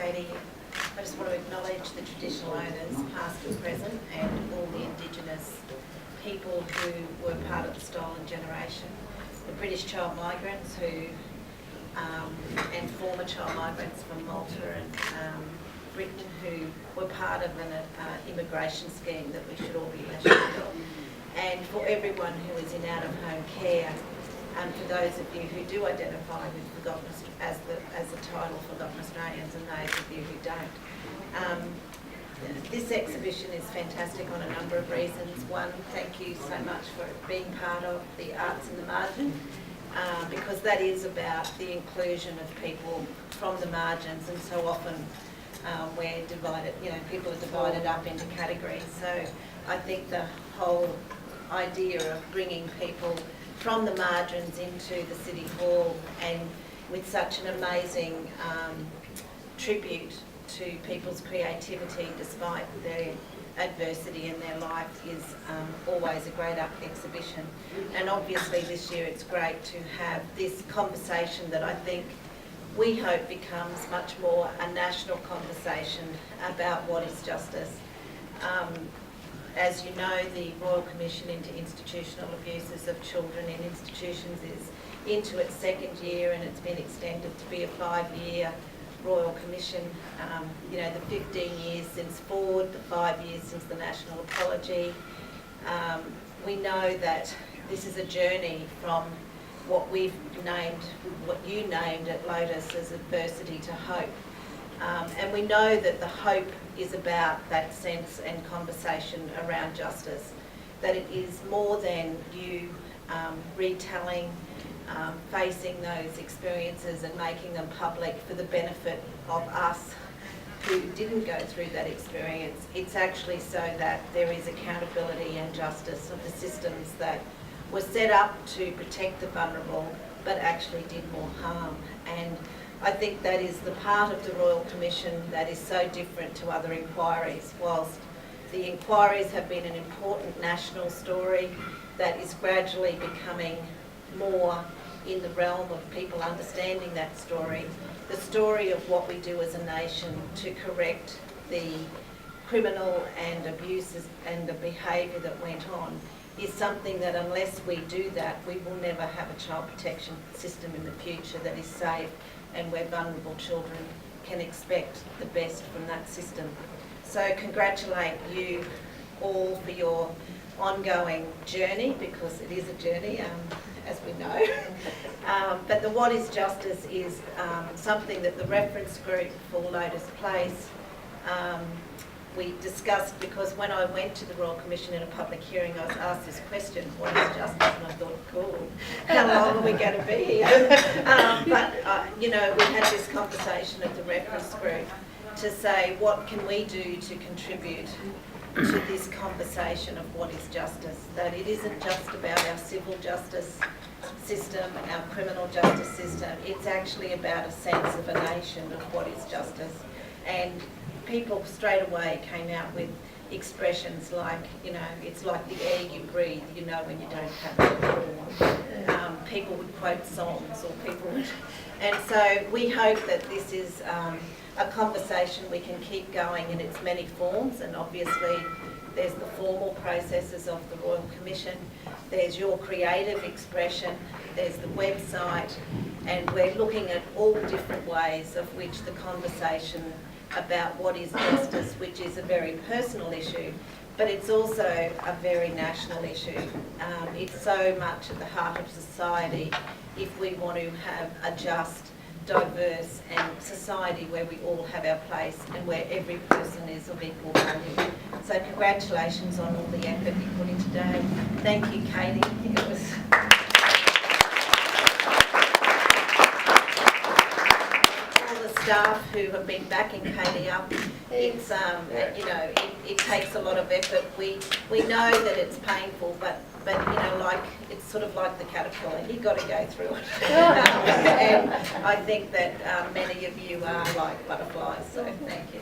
Katie. I just want to acknowledge the traditional owners, past and present, and all the Indigenous people who were part of the stolen generation. The British child migrants and former child migrants from Malta and Britain who were part of an immigration scheme that we should all be ashamed of. And for everyone who is in out-of-home care, and for those of you who do identify with Forgotten as the title Forgotten Australians, and those of you who don't. This exhibition is fantastic on a number of reasons. One, thank you so much for being part of the Arts in the Margin, because that is about the inclusion of people from the margins, and so often we're divided, people are divided up into categories. So I think the whole idea of bringing people from the margins into the City Hall, and with such an amazing tribute to people's creativity despite their adversity in their life, is always a great exhibition. And obviously this year it's great to have this conversation that I think we hope becomes much more a national conversation about what is justice. As you know, the Royal Commission into Institutional Abuses of Children in Institutions is into its second year, and it's been extended to be a 5-year Royal Commission. The 15 years since Ford, the 5 years since the National Apology. We know that this is a journey from what you named at Lotus as adversity to hope. And we know that the hope is about that sense and conversation around justice, that it is more than you retelling, facing those experiences and making them public for the benefit of us who didn't go through that experience. It's actually so that there is accountability and justice of the systems that were set up to protect the vulnerable but actually did more harm. And I think that is the part of the Royal Commission that is so different to other inquiries. Whilst the inquiries have been an important national story that is gradually becoming more in the realm of people understanding that story, the story of what we do as a nation to correct the criminal and abuses and the behaviour that went on is something that unless we do that, we will never have a child protection system in the future that is safe and where vulnerable children can expect the best from that system. So congratulate you all for your ongoing journey, because it is a journey, as we know. But the What is Justice is something that the reference group for Lotus Place, we discussed, because when I went to the Royal Commission in a public hearing, I was asked this question, what is justice? And I thought, cool, how long are we going to be here? We had this conversation at the reference group to say, what can we do to contribute to this conversation of what is justice? That it isn't just about our civil justice system, our criminal justice system, it's actually about a sense of a nation of what is justice. And people straight away came out with expressions like, it's like the air you breathe, when you don't have it at all. People would quote songs, or people would... And so we hope that this is a conversation we can keep going in its many forms, and obviously there's the formal processes of the Royal Commission, there's your creative expression, there's the website, and we're looking at all different ways of which the conversation about what is justice, which is a very personal issue, but it's also a very national issue. It's so much at the heart of society if we want to have a just, diverse and society where we all have our place and where every person is of equal value. So congratulations on all the effort you put in today. Thank you, Katie. It was... staff who have been backing Katie up. It's it takes a lot of effort. We know that it's painful, but it's sort of like the caterpillar. You've got to go through it. And I think that many of you are like butterflies. So thank you.